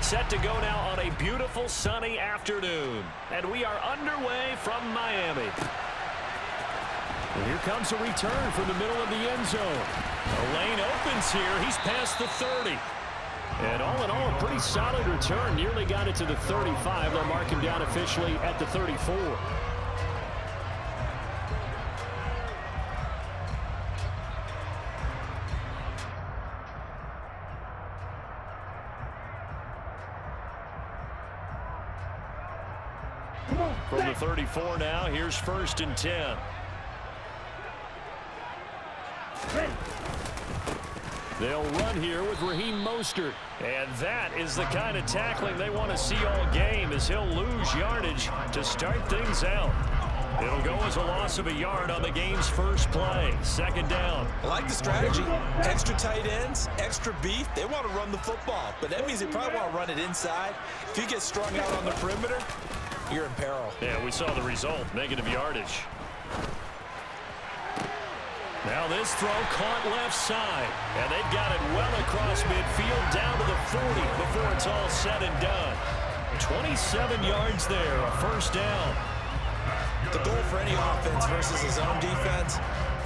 Set to go now on a beautiful sunny afternoon. And we are underway from Miami. And here comes a return from the middle of the end zone. The lane opens here. He's past the 30. And all in all, a pretty solid return. Nearly got it to the 35. They'll mark him down officially at the 34. From the 34 now, here's 1st and 10. They'll run here with Raheem Mostert. And that is the kind of tackling they want to see all game, as he'll lose yardage to start things out. It'll go as a loss of a yard on the game's first play. 2nd down. I like the strategy. Extra tight ends, extra beef. They want to run the football, but that means they probably want to run it inside. If you get strung out on the perimeter, you're in peril. Yeah, we saw the result. Negative yardage. Now this throw caught left side. And they've got it well across midfield down to the 40 before it's all said and done. 27 yards there, a 1st down. The goal for any offense versus his own defense,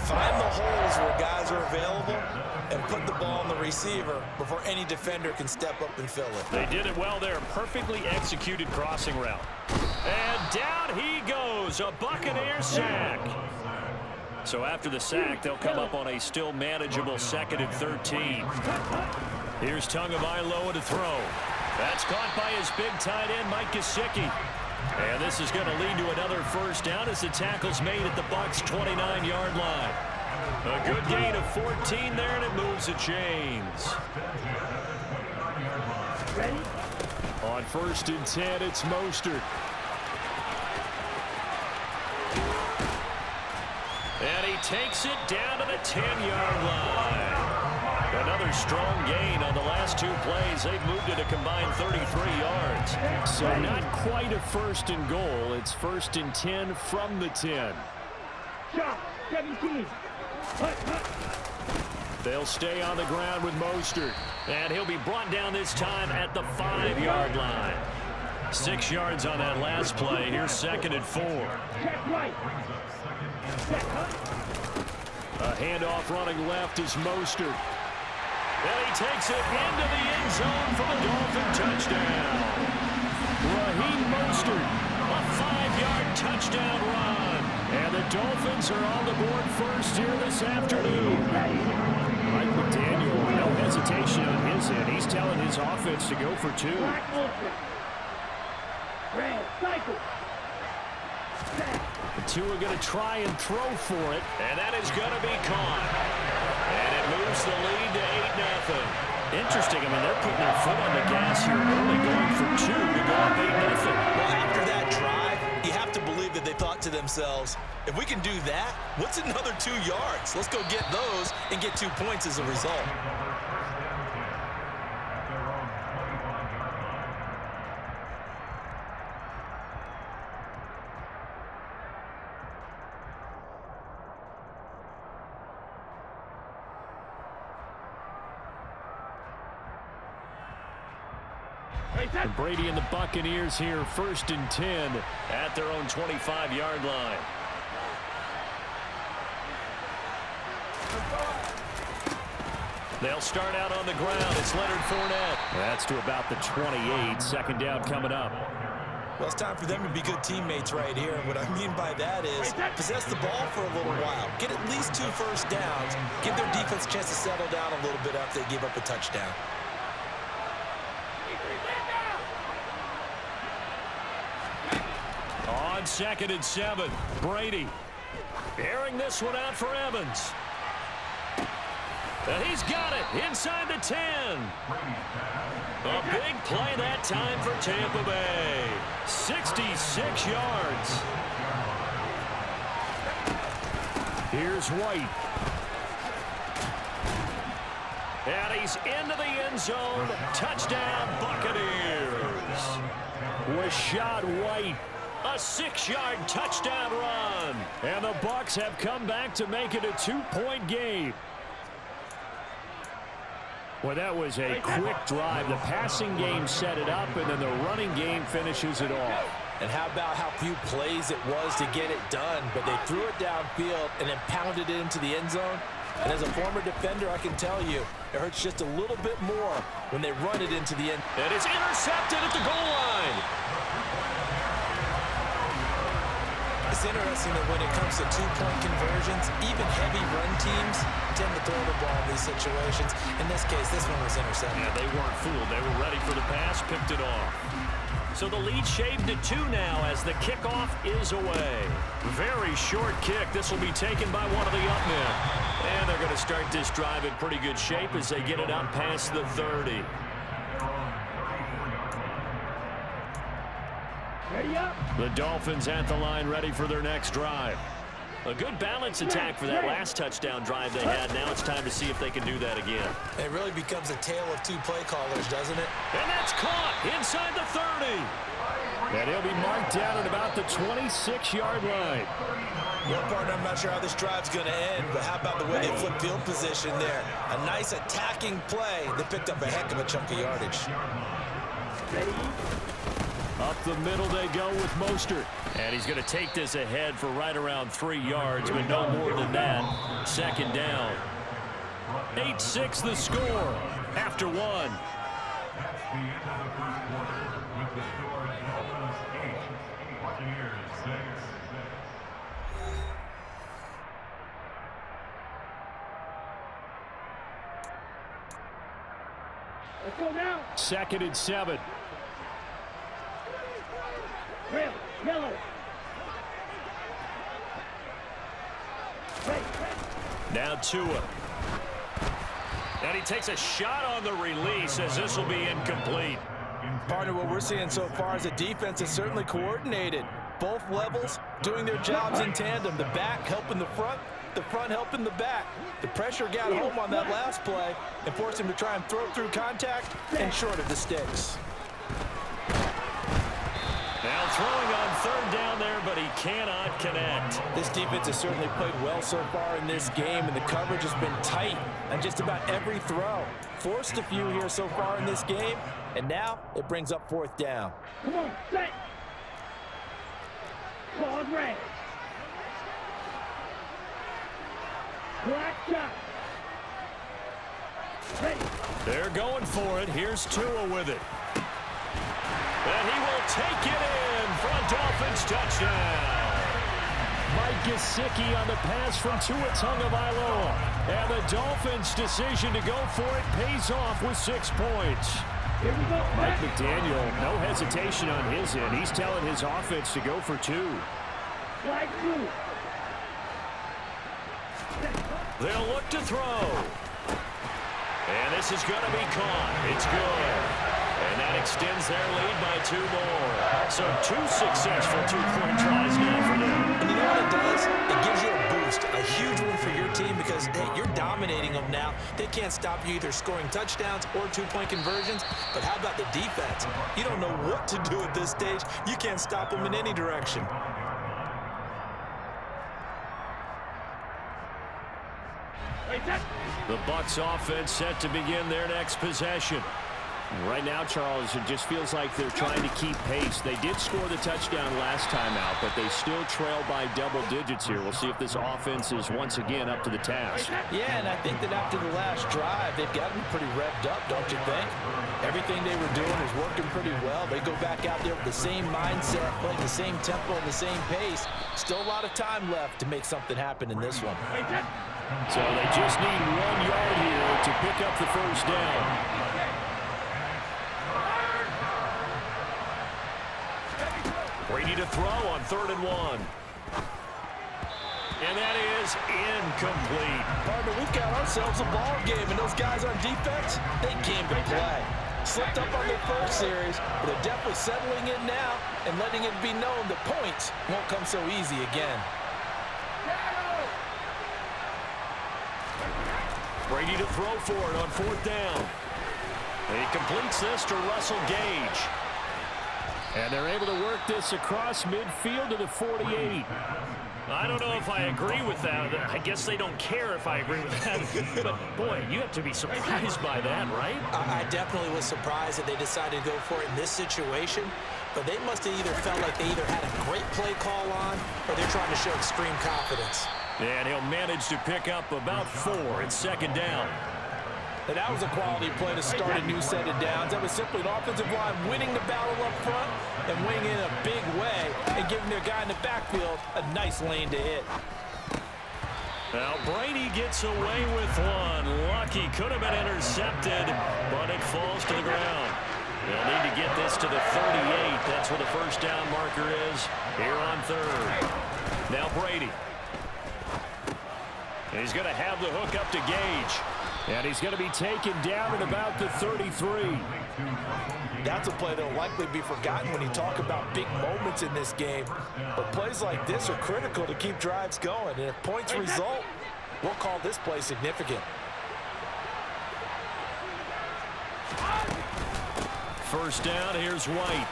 find the holes where guys are available and put the ball on the receiver before any defender can step up and fill it. They did it well there. Perfectly executed crossing route. And down he goes. A Buccaneer sack. So after the sack, they'll come up on a still manageable 2nd and 13. Here's Tagovailoa to throw. That's caught by his big tight end, Mike Gesicki. And this is going to lead to another 1st down as the tackle's made at the Bucs' 29-yard line. A good gain of 14 there, and it moves the chains. On 1st and 10, it's Mostert. And he takes it down to the 10-yard line. Another strong gain on the last 2 plays. They've moved it a combined 33 yards. So not quite a 1st and goal. It's 1st and 10 from the 10. They'll stay on the ground with Mostert. And he'll be brought down this time at the 5-yard line. 6 yards on that last play. Here's 2nd and 4. A handoff running left is Mostert. And he takes it into the end zone for the Dolphin touchdown. Raheem Mostert, a 5-yard touchdown run. And the Dolphins are on the board first here this afternoon. Mike McDaniel, no hesitation on his end. He's telling his offense to go for 2. The 2 are going to try and throw for it. And that is going to be caught. And it moves the lead to 8-0. Interesting. I mean, they're putting their foot on the gas here early, going for 2 to go up 8-0. Well, after that drive, you have to believe that they thought to themselves, if we can do that, what's another 2 yards? Let's go get those and get 2 points as a result. Brady and the Buccaneers here, 1st and 10 at their own 25-yard line. They'll start out on the ground. It's Leonard Fournette. That's to about the 28. 2nd down coming up. Well, it's time for them to be good teammates right here. And what I mean by that is possess the ball for a little while. Get at least 2 1st downs. Give their defense a chance to settle down a little bit after they give up a touchdown. On 2nd and 7, Brady airing this one out for Evans. And he's got it inside the 10. A big play that time for Tampa Bay. 66 yards. Here's White. And he's into the end zone. Touchdown, Buccaneers. Rashad White. A 6-yard touchdown run. And the Bucs have come back to make it a 2-point game. Well, that was a quick drive. The passing game set it up, and then the running game finishes it off. And how about how few plays it was to get it done, but they threw it downfield and then pounded it into the end zone. And as a former defender, I can tell you, it hurts just a little bit more when they run it into the end. And it's intercepted at the goal line. It's interesting that when it comes to two-point conversions, even heavy run teams tend to throw the ball in these situations. In this case, this one was intercepted. Yeah, they weren't fooled. They were ready for the pass, picked it off. So the lead shaved to 2 now as the kickoff is away. Very short kick. This will be taken by one of the up men. And they're going to start this drive in pretty good shape as they get it up past the 30. The Dolphins at the line ready for their next drive. A good balance attack for that last touchdown drive they had. Now it's time to see if they can do that again. It really becomes a tale of two play callers, doesn't it? And that's caught inside the 30. And he'll be marked down at about the 26-yard line. Well, partner, I'm not sure how this drive's going to end, but how about the way they flip field position there? A nice attacking play. They picked up a heck of a chunk of yardage. Up the middle they go with Mostert. And he's going to take this ahead for right around 3 yards, but no more than that. Second down. 8-6 the score after 1. Let's go now. 2nd and 7. Miller. Now Tua. And he takes a shot on the release as this will be incomplete. Partner, what we're seeing so far is the defense is certainly coordinated. Both levels doing their jobs in tandem. The back helping the front helping the back. The pressure got home on that last play and forced him to try and throw through contact and short of the sticks. Now throwing on 3rd down there, but he cannot connect. This defense has certainly played well so far in this game, and the coverage has been tight on just about every throw. Forced a few here so far in this game, and now it brings up 4th down. Come on, set. Ball red. Black shot. Ready. They're going for it. Here's Tua with it. And he will take it in for a Dolphins touchdown. Mike Gesicki on the pass from Tua Tagovailoa. And the Dolphins' decision to go for it pays off with 6 points. Here we go. Mike McDaniel, no hesitation on his end. He's telling his offense to go for 2. Flag 2. They'll look to throw. And this is going to be caught. It's good. And that extends their lead by 2 more. So 2 successful two-point tries now for them. And you know what it does? It gives you a boost, a huge one for your team because, hey, you're dominating them now. They can't stop you either scoring touchdowns or two-point conversions. But how about the defense? You don't know what to do at this stage. You can't stop them in any direction. The Bucs offense set to begin their next possession. Right now, Charles, it just feels like they're trying to keep pace. They did score the touchdown last time out, but they still trail by double digits here. We'll see if this offense is once again up to the task. Yeah, and I think that after the last drive, they've got them pretty revved up, don't you think? Everything they were doing is working pretty well. They go back out there with the same mindset, playing the same tempo and the same pace. Still a lot of time left to make something happen in this one. So they just need 1 yard here to pick up the first down. Brady to throw on 3rd and 1. And that is incomplete. Partner, we've got ourselves a ball game, and those guys on defense, they came to play. Slipped up on their first series, but they're definitely settling in now and letting it be known that points won't come so easy again. Brady to throw for it on 4th down. And he completes this to Russell Gage. And they're able to work this across midfield to the 48. I don't know if I agree with that. I guess they don't care if I agree with that. But, boy, you have to be surprised by that, right? I definitely was surprised that they decided to go for it in this situation. But they must have either felt like they either had a great play call on or they're trying to show extreme confidence. And he'll manage to pick up about 4. It's second down. And that was a quality play to start a new set of downs. That was simply an offensive line winning the battle up front and winning in a big way and giving their guy in the backfield a nice lane to hit. Now Brady gets away with one. Lucky, could have been intercepted, but it falls to the ground. They'll need to get this to the 38. That's where the first down marker is here on third. Now Brady. He's going to have the hook up to Gage. And he's going to be taken down at about the 33. That's a play that will likely be forgotten when you talk about big moments in this game. But plays like this are critical to keep drives going. And if points result, we'll call this play significant. First down, here's White.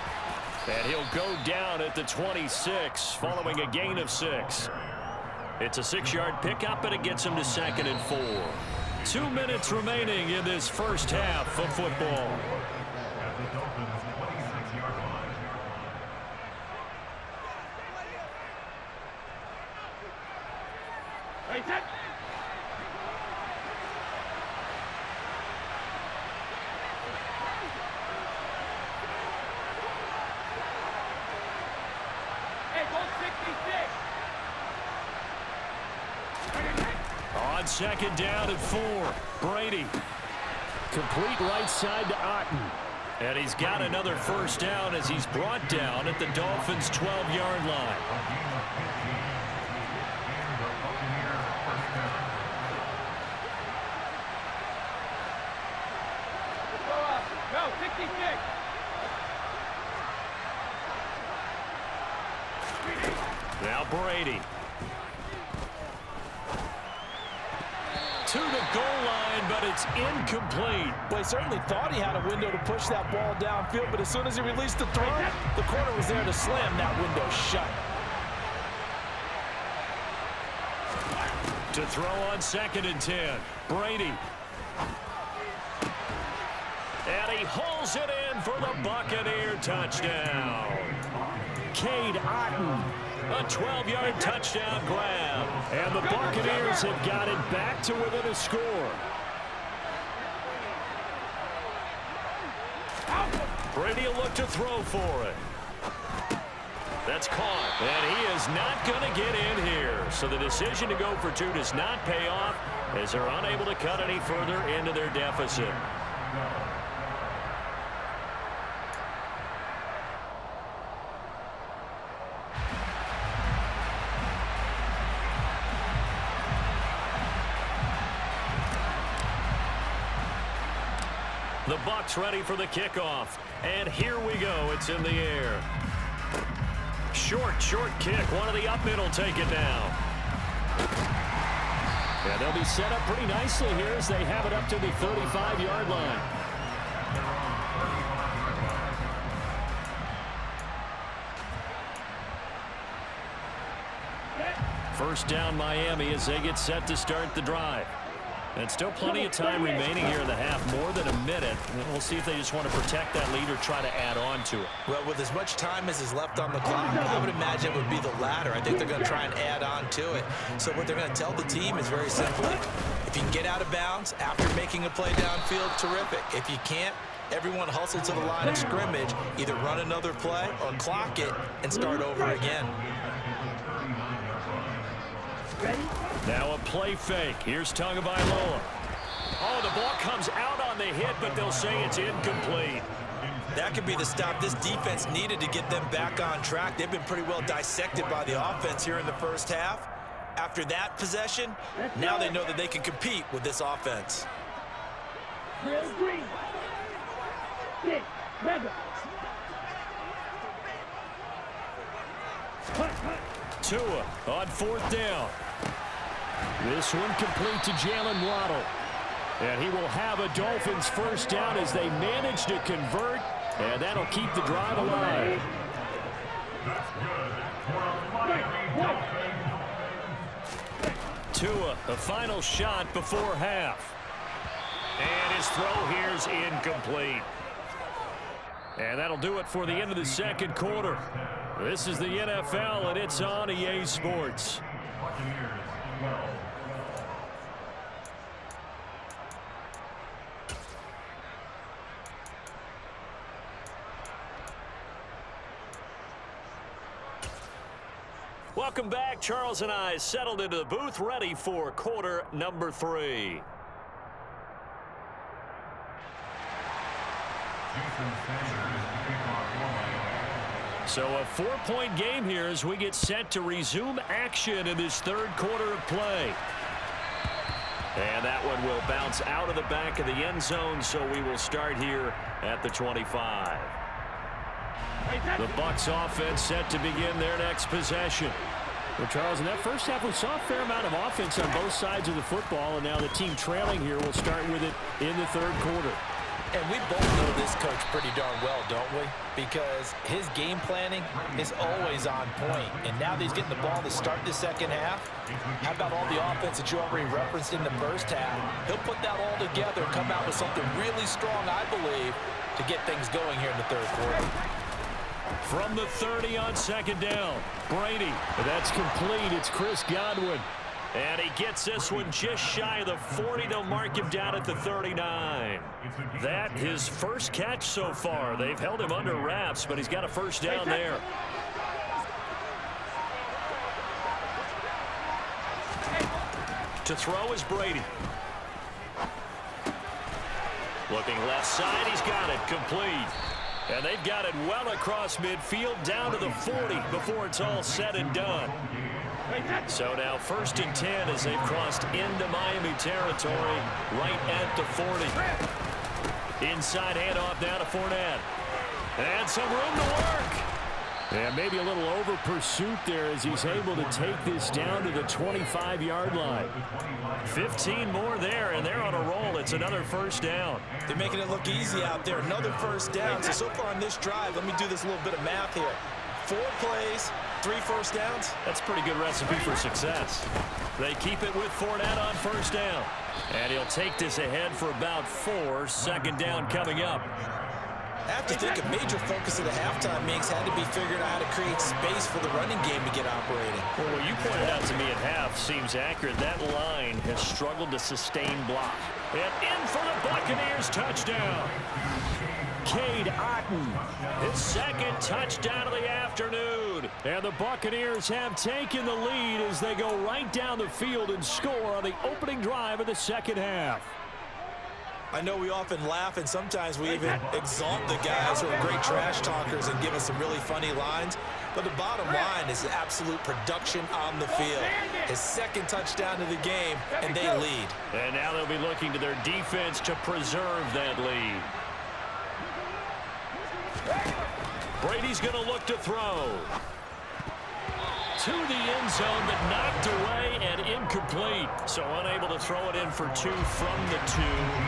And he'll go down at the 26 following a gain of 6. It's a 6-yard pickup, and it gets him to 2nd and 4. 2 minutes remaining in this first half of football. Hey, set. Hey, go 66. On second down and 4, Brady. Complete right side to Otten. And he's got another first down as he's brought down at the Dolphins' 12-yard line. Go, 66. Now Brady. To the goal line, but it's incomplete. Well, he certainly thought he had a window to push that ball downfield, but as soon as he released the throw, the corner was there to slam that window shut. To throw on 2nd and 10, Brady. And he hauls it in for the Buccaneer touchdown. Cade Otten. A 12-yard touchdown grab. And the Buccaneers have got it back to within a score. Brady will look to throw for it. That's caught. And he is not going to get in here. So the decision to go for 2 does not pay off as they're unable to cut any further into their deficit. The Bucs ready for the kickoff. And here we go. It's in the air. Short kick. One of the up mid will take it now. And they'll be set up pretty nicely here as they have it up to the 35-yard line. First down Miami as they get set to start the drive. And still plenty of time remaining here in the half, more than a minute. We'll see if they just want to protect that lead or try to add on to it. Well, with as much time as is left on the clock, I would imagine it would be the latter. I think they're going to try and add on to it. So what they're going to tell the team is very simply, if you can get out of bounds after making a play downfield, terrific. If you can't, everyone hustle to the line of scrimmage, either run another play or clock it and start over again. Now a play fake. Here's Tagovailoa. Oh, the ball comes out on the hit, but they'll say it's incomplete. That could be the stop this defense needed to get them back on track. They've been pretty well dissected by the offense here in the first half. After that possession, now they know that they can compete with this offense. Drill green. 6, Mega. Tua on 4th down. This one complete to Jalen Waddle. And he will have a Dolphins first down as they manage to convert. And that'll keep the drive alive. Tua, a final shot before half. And his throw here is incomplete. And that'll do it for the end of the second quarter. This is the NFL, and it's on EA Sports. Welcome back. Charles and I settled into the booth, ready for quarter number 3. So a 4-point game here as we get set to resume action in this third quarter of play. And that one will bounce out of the back of the end zone, so we will start here at the 25. The Bucs offense set to begin their next possession. Well, Charles, in that first half, we saw a fair amount of offense on both sides of the football, and now the team trailing here will start with it in the third quarter. And we both know this coach pretty darn well, don't we? Because his game planning is always on point. And now that he's getting the ball to start the second half, how about all the offense that you already referenced in the first half? He'll put that all together and come out with something really strong, I believe, to get things going here in the third quarter. From the 30 on second down, Brady. That's complete. It's Chris Godwin. And he gets this one just shy of the 40. They'll mark him down at the 39. That his first catch so far. They've held him under wraps, but he's got a first down there. To throw is Brady. Looking left side, he's got it complete. And they've got it well across midfield down to the 40 before it's all said and done. So now 1st and 10 as they've crossed into Miami territory right at the 40. Inside handoff now to Fournette. And some room to work. And maybe a little over pursuit there as he's able to take this down to the 25-yard line. 15 more there, and they're on a roll. It's another first down. They're making it look easy out there. Another first down. So far on this drive, let me do this little bit of math here. 4 plays, 3 first downs. That's a pretty good recipe for success. They keep it with Fournette on first down. And he'll take this ahead for about 4. Second down coming up. I have to think a major focus of the halftime meetings had to be figuring out how to create space for the running game to get operating. Well, what you pointed out to me at half seems accurate. That line has struggled to sustain block. And in for the Buccaneers touchdown. Cade Otton, his second touchdown of the afternoon. And the Buccaneers have taken the lead as they go right down the field and score on the opening drive of the second half. I know we often laugh, and sometimes we even exalt the guys who are great trash talkers and give us some really funny lines. But the bottom line is absolute production on the field. His second touchdown of the game, and they lead. And now they'll be looking to their defense to preserve that lead. Brady's going to look to throw. To the end zone, but knocked away and incomplete. So unable to throw it in for 2 from the 2.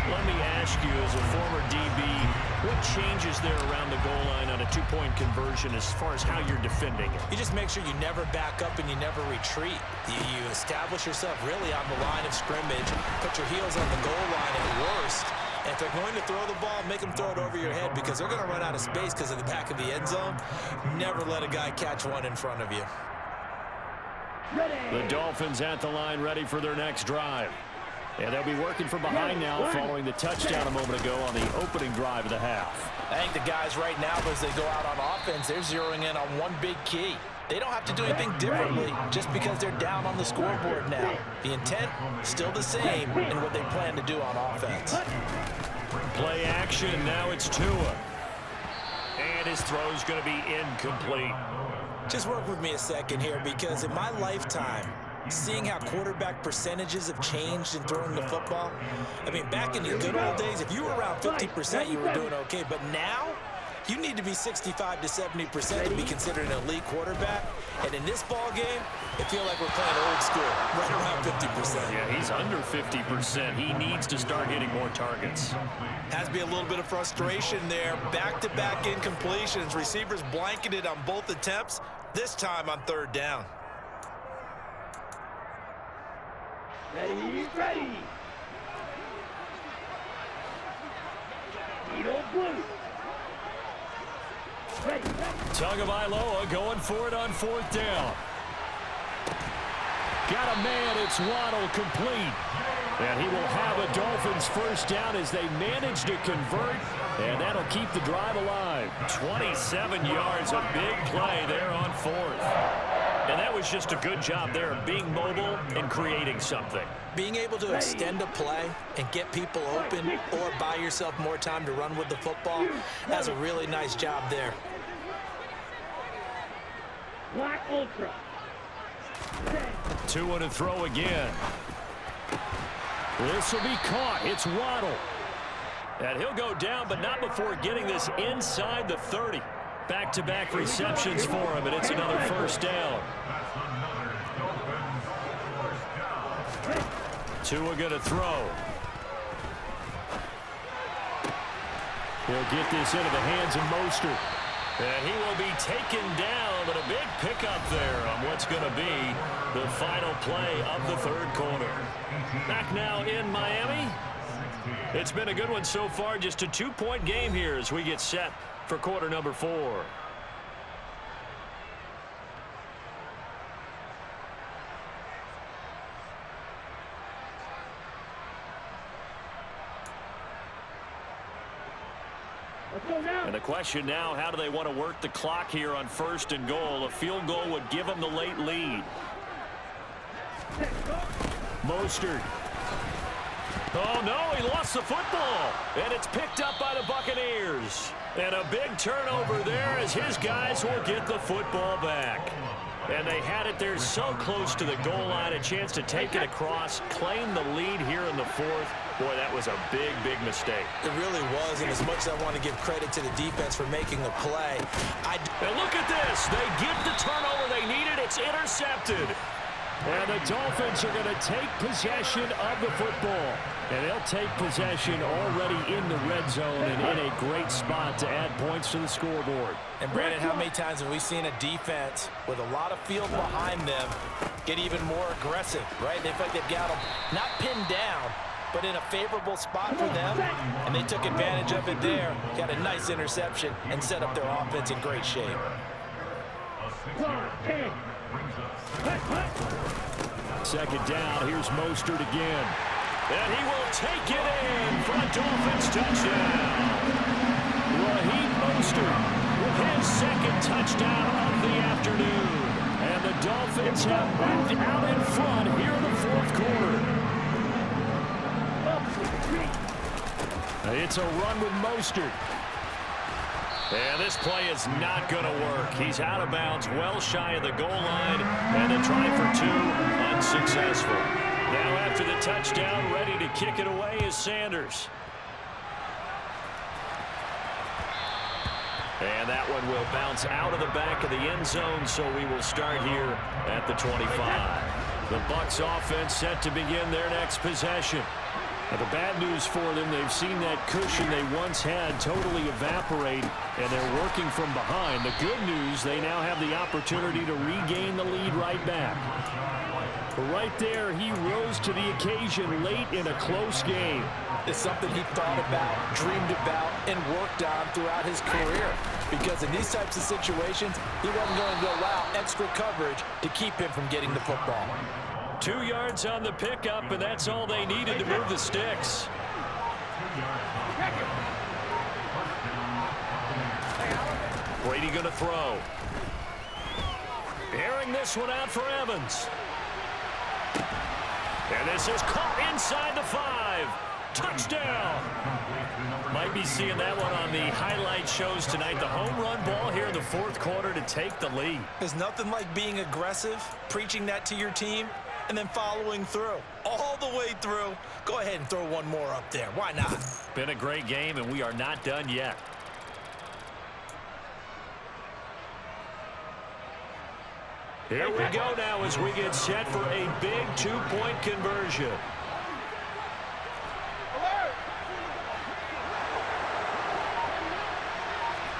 Let me ask you, as a former DB, what changes there around the goal line on a 2-point conversion as far as how you're defending it? You just make sure you never back up and you never retreat. You establish yourself really on the line of scrimmage, put your heels on the goal line at worst. And if they're going to throw the ball, make them throw it over your head because they're going to run out of space because of the back of the end zone. Never let a guy catch one in front of you. The Dolphins at the line ready for their next drive. And they'll be working from behind now following the touchdown a moment ago on the opening drive of the half. I think the guys right now, as they go out on offense, they're zeroing in on one big key. They don't have to do anything differently just because they're down on the scoreboard now. The intent, still the same in what they plan to do on offense. Play action, now it's Tua. And his throw's going to be incomplete. Just work with me a second here because in my lifetime, seeing how quarterback percentages have changed in throwing the football, I mean, back in the good old days, if you were around 50%, you were doing okay. But now, you need to be 65 to 70% to be considered an elite quarterback. And in this ball game, it feels like we're playing old school, right around 50%. Yeah, he's under 50%. He needs to start hitting more targets. Has to be a little bit of frustration there. Back-to-back incompletions. Receivers blanketed on both attempts, this time on third down. Ready, ready. Eagle blue. Ready, ready. Tagovailoa going for it on 4th down. Got a man. It's Waddle complete. And he will have a Dolphins first down as they manage to convert. And that'll keep the drive alive. 27 yards, a big play there on 4th. And that was just a good job there of being mobile and creating something. Being able to extend a play and get people open or buy yourself more time to run with the football, that's a really nice job there. Black Ultra. Two to throw again. This will be caught. It's Waddle. And he'll go down, but not before getting this inside the 30. Back-to-back receptions for him, and it's another first down. Tua going to throw. He'll get this into the hands of Mostert. And he will be taken down, but a big pickup there on what's going to be the final play of the 3rd quarter. Back now in Miami. It's been a good one so far. Just a 2-point game here as we get set for quarter number 4. And the question now, how do they want to work the clock here on 1st and goal? A field goal would give them the late lead. Mostert. Oh, no, he lost the football. And it's picked up by the Buccaneers. And a big turnover there as his guys will get the football back. And they had it there so close to the goal line, a chance to take it across, claim the lead here in the 4th. Boy, that was a big, big mistake. It really was, and as much as I want to give credit to the defense for making the play, And look at this. They get the turnover they needed. It's intercepted. And the Dolphins are going to take possession of the football. And they'll take possession already in the red zone and in a great spot to add points to the scoreboard. And Brandon, how many times have we seen a defense with a lot of field behind them get even more aggressive, right? They feel like they've got them not pinned down, but in a favorable spot for them, and they took advantage of it there, got a nice interception, and set up their offense in great shape. Second down, here's Mostert again. And he will take it in for a Dolphins touchdown. Raheem Mostert with his second touchdown of the afternoon. And the Dolphins have moved out in front here in the 4th quarter. It's a run with Mostert. And this play is not going to work. He's out of bounds, well shy of the goal line. And a try for 2, unsuccessful. Now after the touchdown, ready to kick it away is Sanders. And that one will bounce out of the back of the end zone, so we will start here at the 25. The Bucs offense set to begin their next possession. Now, the bad news for them, they've seen that cushion they once had totally evaporate, and they're working from behind. The good news, they now have the opportunity to regain the lead right back. But right there, he rose to the occasion late in a close game. It's something he thought about, dreamed about, and worked on throughout his career. Because in these types of situations, he wasn't going to allow extra coverage to keep him from getting the football. 2 yards on the pickup, and that's all they needed to move the sticks. Brady going to throw. Airing this one out for Evans. And this is caught inside the 5. Touchdown. Might be seeing that one on the highlight shows tonight. The home run ball here in the 4th quarter to take the lead. There's nothing like being aggressive, preaching that to your team, and then following through. All the way through. Go ahead and throw one more up there. Why not? Been a great game, and we are not done yet. Here we go now as we get set for a big 2-point conversion. Alert!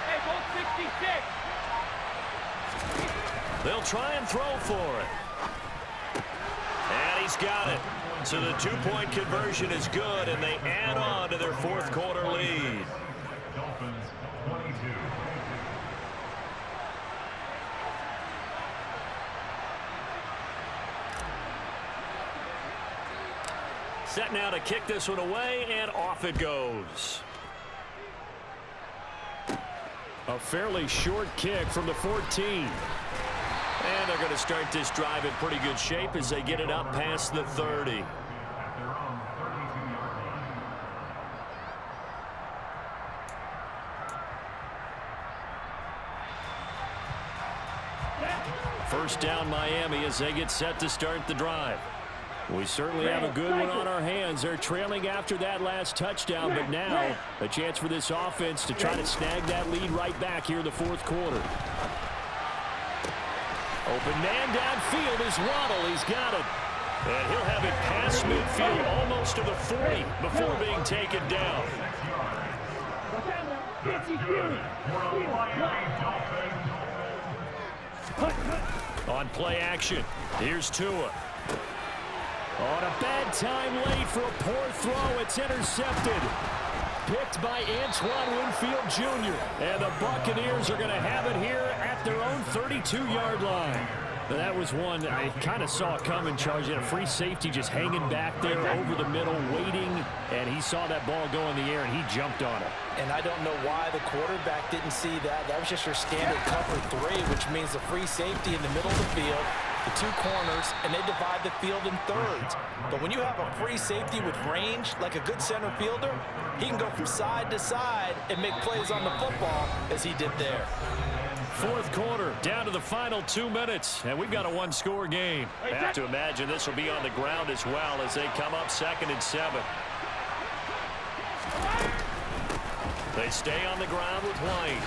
Hey, goal 66. They'll try and throw for it. And he's got it. So the two-point conversion is good, and they add on to their fourth quarter lead. Dolphins 22. Set now to kick this one away, and off it goes. A fairly short kick from the 14. And they're going to start this drive in pretty good shape as they get it up past the 30. First down Miami as they get set to start the drive. We certainly have a good one on our hands. They're trailing after that last touchdown, but now a chance for this offense to try to snag that lead right back here in the fourth quarter. Open man downfield is Waddle. He's got it. And he'll have it past midfield, almost to the 40 before being taken down. On play action, here's Tua. On a bad time late for a poor throw. It's intercepted. Picked by Antoine Winfield Jr. And the Buccaneers are going to have it here at their own 32-yard line. That was one I kind of saw coming, Charles. He had a free safety just hanging back there over the middle, waiting, and he saw that ball go in the air, and he jumped on it. And I don't know why the quarterback didn't see that. That was just your standard cover 3, which means the free safety in the middle of the field, the two corners, and they divide the field in thirds. But when you have a free safety with range, like a good center fielder, he can go from side to side and make plays on the football as he did there. Fourth quarter, down to the final 2 minutes, and we've got a one-score game. I have to imagine this will be on the ground as well as they come up 2nd and 7. They stay on the ground with White.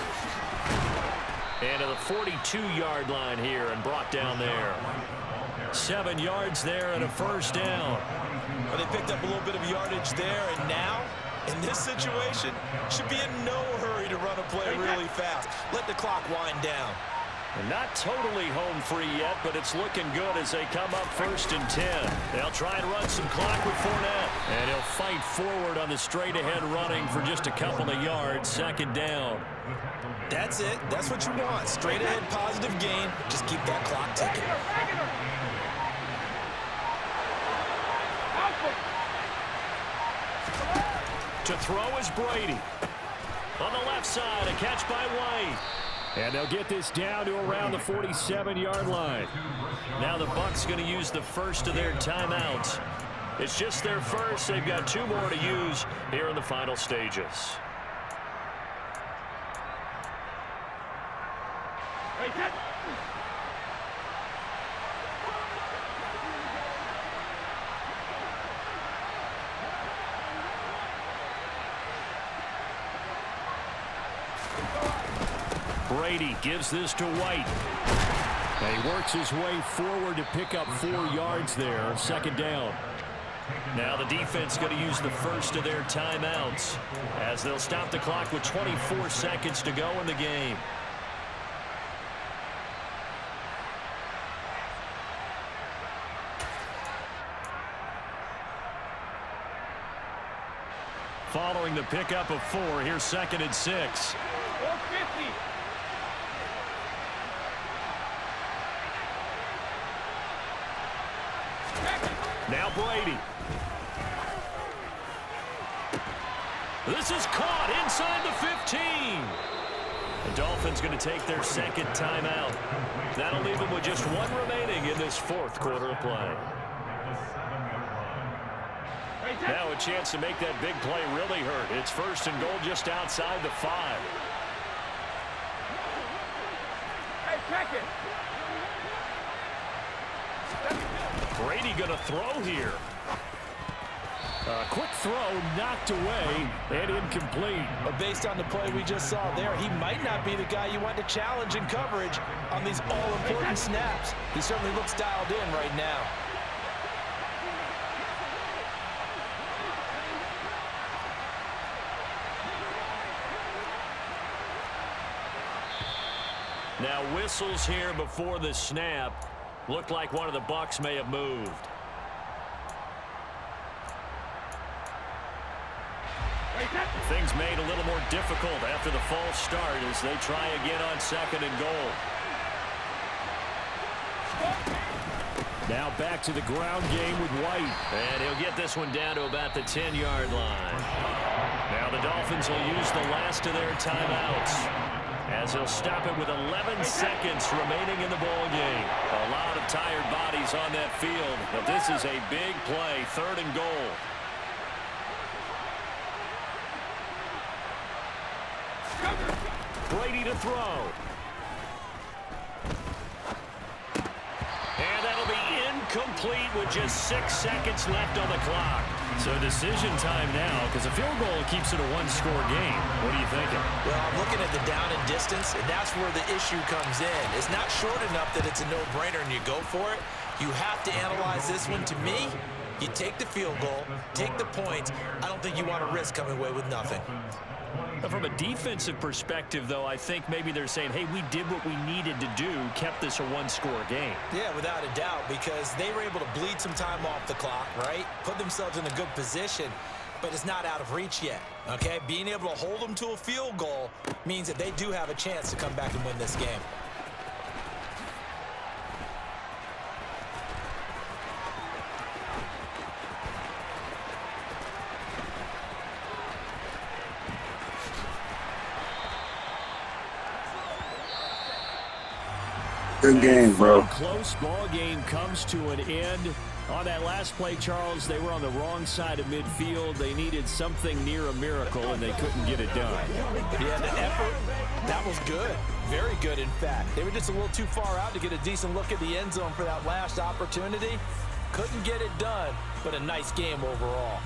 And to the 42-yard line here and brought down there. 7 yards there and a first down. Well, they picked up a little bit of yardage there, and now, in this situation, should be in no hurry to run a play really fast. Let the clock wind down. And not totally home free yet, but it's looking good as they come up 1st and 10. They'll try and run some clock with Fournette. And he'll fight forward on the straight-ahead running for just a couple of yards. 2nd down. That's it. That's what you want. Straight-ahead positive gain. Just keep that clock ticking. To throw is Brady. On the left side, a catch by White. And they'll get this down to around the 47-yard line. Now the Bucs going to use the first of their timeouts. It's just their first. They've got 2 more to use here in the final stages. Brady gives this to White. And he works his way forward to pick up 4 yards there. 2nd down. Now the defense going to use the first of their timeouts as they'll stop the clock with 24 seconds to go in the game. Following the pickup of 4, here's 2nd and 6. Now Brady. This is caught inside the 15. The Dolphins going to take their 2nd timeout. That'll leave them with just 1 remaining in this 4th quarter of play. Now a chance to make that big play really hurt. It's 1st and goal just outside the 5. Hey, check it. Brady going to throw here. Quick throw knocked away and incomplete. But based on the play we just saw there, he might not be the guy you want to challenge in coverage on these all-important snaps. He certainly looks dialed in right now. Now whistles here before the snap. Looked like one of the Bucs may have moved. things made a little more difficult after the false start as they try again on 2nd and goal. Now back to the ground game with White. And he'll get this one down to about the 10-yard line. Now the Dolphins will use the last of their timeouts, as he'll stop it with 11 seconds remaining in the ball game. A lot of tired bodies on that field, but this is a big play, 3rd and goal. Brady to throw. And that'll be incomplete with just 6 seconds left on the clock. So decision time now, because a field goal keeps it a one-score game. What are you thinking? Well, I'm looking at the down and distance, and that's where the issue comes in. It's not short enough that it's a no-brainer and you go for it. You have to analyze this one. To me, you take the field goal, take the points. I don't think you want to risk coming away with nothing. From a defensive perspective, though, I think maybe they're saying, hey, we did what we needed to do, kept this a one-score game. Yeah, without a doubt, because they were able to bleed some time off the clock, right? Put themselves in a good position, but it's not out of reach yet, okay? Being able to hold them to a field goal means that they do have a chance to come back and win this game. Good game, bro. Close ball game comes to an end. On that last play, Charles, they were on the wrong side of midfield. They needed something near a miracle, and they couldn't get it done. Yeah, the effort, that was good. Very good, in fact. They were just a little too far out to get a decent look at the end zone for that last opportunity. Couldn't get it done, but a nice game overall.